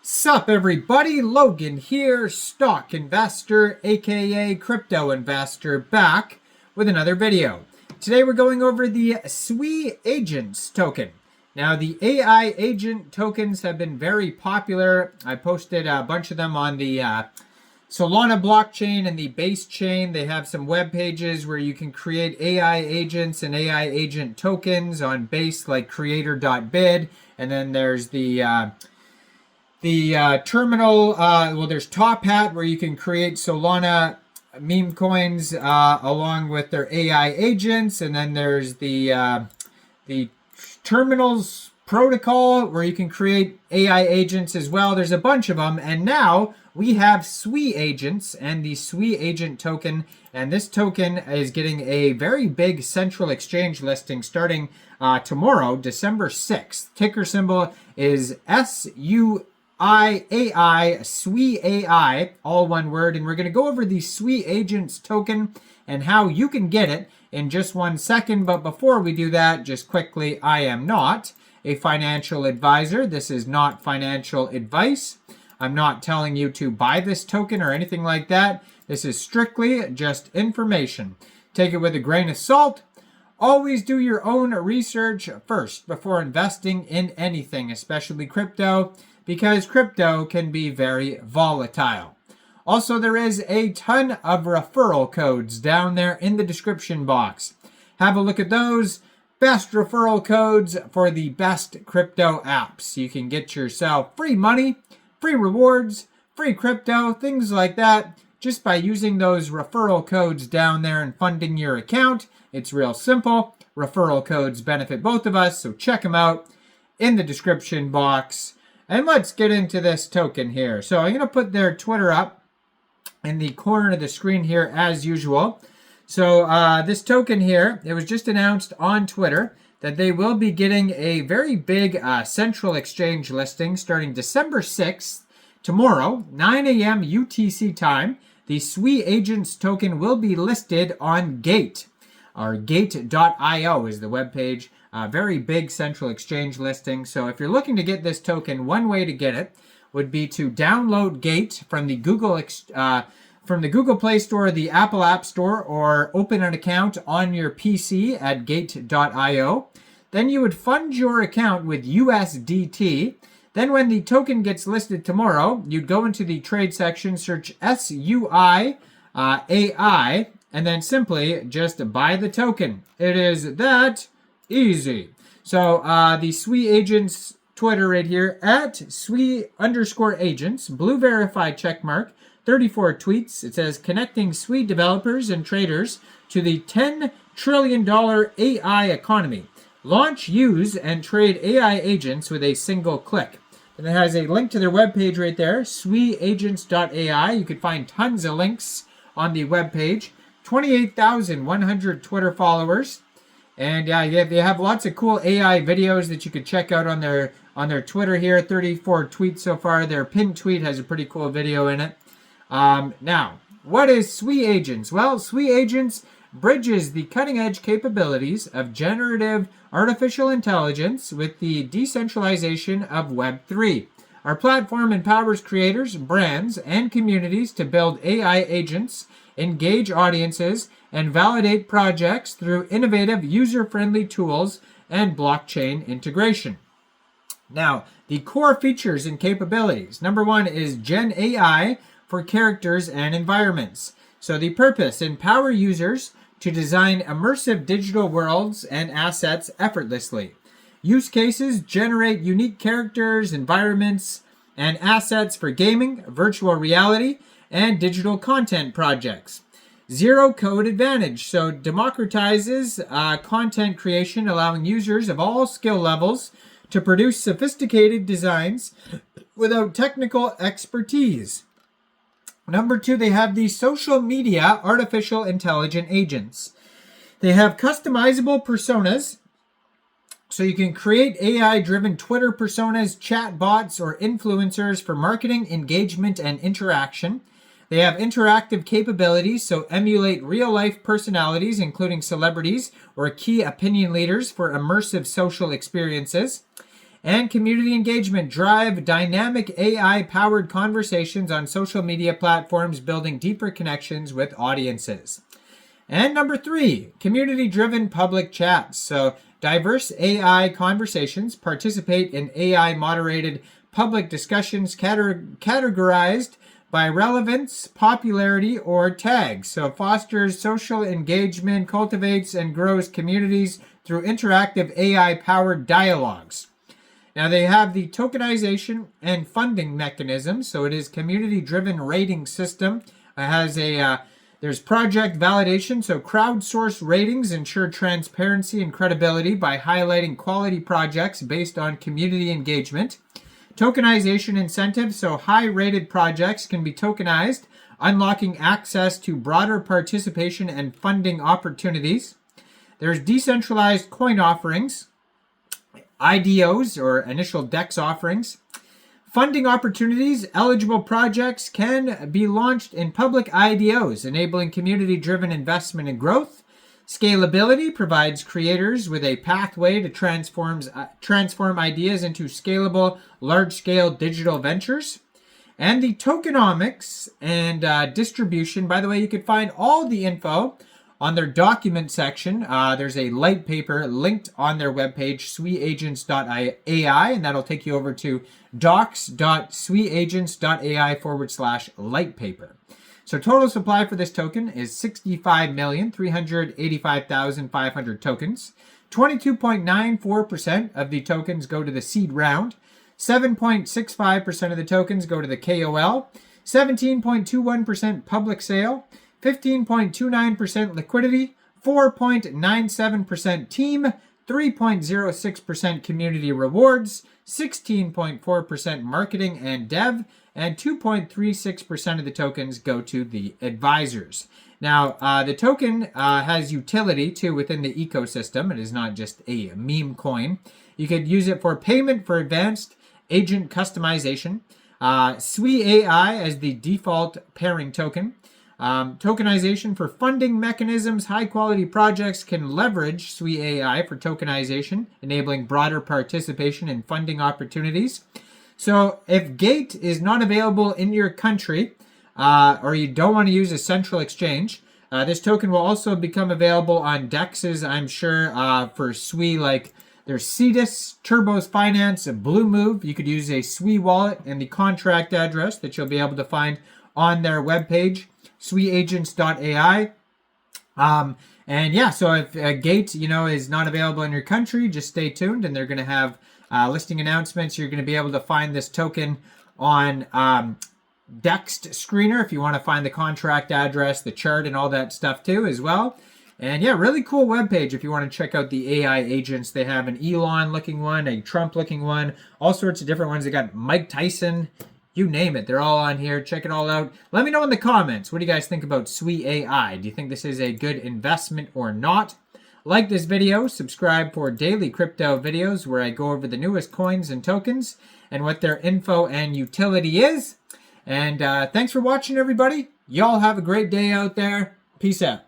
Sup everybody, Logan here, stock investor aka crypto investor, back with another video. Today we're going over the Suiai agents token. Now the AI agent tokens have been very popular. I posted a bunch of them on the Solana blockchain and the base chain. They have some web pages where you can create AI agents and AI agent tokens on base like creator.bid, and then there's the terminal, there's Top Hat where you can create Solana meme coins along with their AI agents, and then there's the terminals protocol where you can create AI agents as well. There's a bunch of them, and now we have Suiai agents and the Suiai agent token, and this token is getting a very big central exchange listing starting tomorrow, December 6th. Ticker symbol is SUIAI, Suiai, all one word. And we're going to go over the Suiai agents token and how you can get it in just 1 second. But before we do that, just quickly, I am not a financial advisor. This is not financial advice. I'm not telling you to buy this token or anything like that. This is strictly just information. Take it with a grain of salt. Always do your own research first before investing in anything, especially crypto, because crypto can be very volatile. Also, there is a ton of referral codes down there in the description box. Have a look at those. Best referral codes for the best crypto apps. You can get yourself free money, free rewards, free crypto, things like that, just by using those referral codes down there and funding your account. It's real simple. Referral codes benefit both of us, so check them out in the description box. And let's get into this token here. So I'm going to put their Twitter up in the corner of the screen here as usual. So this token here, it was just announced on Twitter that they will be getting a very big central exchange listing starting December 6th, tomorrow, 9 a.m. UTC time. The Suiai agents token will be listed on Gate, or gate.io is the webpage. Very big central exchange listing. So if you're looking to get this token, one way to get it would be to download Gate from the Google Play Store, the Apple App Store, or open an account on your PC at gate.io. Then you would fund your account with USDT. Then when the token gets listed tomorrow, you'd go into the trade section, search SUIAI, and then simply just buy the token. It is that easy. So the Suiai agents Twitter right here at Suiai_agents, blue verified checkmark, 34 tweets. It says connecting Suiai developers and traders to the $10 trillion AI economy. Launch, use, and trade AI agents with a single click. And it has a link to their webpage right there, suiagents.ai. You can find tons of links on the webpage. 28,100 Twitter followers. And yeah, they have lots of cool AI videos that you could check out on their Twitter here. 34 tweets so far. Their pinned tweet has a pretty cool video in it. Now, what is Suiai agents? Well, Suiai agents bridges the cutting-edge capabilities of generative artificial intelligence with the decentralization of Web3. Our platform empowers creators, brands, and communities to build AI agents, engage audiences, and validate projects through innovative user-friendly tools and blockchain integration. Now, the core features and capabilities. Number one is Gen AI for characters and environments. So the purpose, empower users to design immersive digital worlds and assets effortlessly. Use cases, generate unique characters, environments, and assets for gaming, virtual reality, and digital content projects. Zero code advantage, so democratizes content creation, allowing users of all skill levels to produce sophisticated designs without technical expertise. Number two, they have the social media artificial intelligent agents. They have customizable personas, so you can create AI-driven Twitter personas, chat bots, or influencers for marketing, engagement, and interaction. They have interactive capabilities, so emulate real-life personalities, including celebrities or key opinion leaders for immersive social experiences. And community engagement, drive dynamic AI-powered conversations on social media platforms, building deeper connections with audiences. And number 3, community-driven public chats. So diverse AI conversations participate in AI-moderated public discussions categorized by relevance, popularity, or tags. So fosters social engagement, cultivates and grows communities through interactive AI-powered dialogues. Now they have the tokenization and funding mechanism. So it is community-driven rating system. It has there's project validation. So crowdsourced ratings ensure transparency and credibility by highlighting quality projects based on community engagement. Tokenization incentives. So high-rated projects can be tokenized, unlocking access to broader participation and funding opportunities. There's decentralized coin offerings. IDOs, or initial DEX offerings. Funding opportunities. Eligible projects can be launched in public IDOs, enabling community-driven investment and growth. Scalability provides creators with a pathway to transform ideas into scalable, large-scale digital ventures. And the tokenomics and distribution. By the way, you can find all the info on their document section. There's a light paper linked on their webpage, suiagents.ai, and that'll take you over to docs.suiagents.ai/light paper. So total supply for this token is 65,385,500 tokens. 22.94% of the tokens go to the seed round. 7.65% of the tokens go to the KOL. 17.21% public sale. 15.29% liquidity, 4.97% team, 3.06% community rewards, 16.4% marketing and dev, and 2.36% of the tokens go to the advisors. Now, the token has utility too within the ecosystem. It is not just a meme coin. You could use it for payment for advanced agent customization. Suiai as the default pairing token. Tokenization for funding mechanisms. High-quality projects can leverage Suiai for tokenization, enabling broader participation in funding opportunities. So if Gate is not available in your country, or you don't want to use a central exchange, this token will also become available on DEXs, I'm sure, for Sui, like there's Cetus, Turbos Finance, Bluemove. You could use a Sui wallet and the contract address that you'll be able to find on their webpage, suiagents.ai. And yeah, so if Gate, is not available in your country, just stay tuned, and they're going to have listing announcements. You're going to be able to find this token on Dext Screener if you want to find the contract address, the chart, and all that stuff too as well. And yeah, really cool webpage if you want to check out the AI agents. They have an Elon looking one, a Trump looking one, all sorts of different ones. They got Mike Tyson. You name it. They're all on here. Check it all out. Let me know in the comments. What do you guys think about Suiai? Do you think this is a good investment or not? Like this video. Subscribe for daily crypto videos where I go over the newest coins and tokens and what their info and utility is. And thanks for watching, everybody. Y'all have a great day out there. Peace out.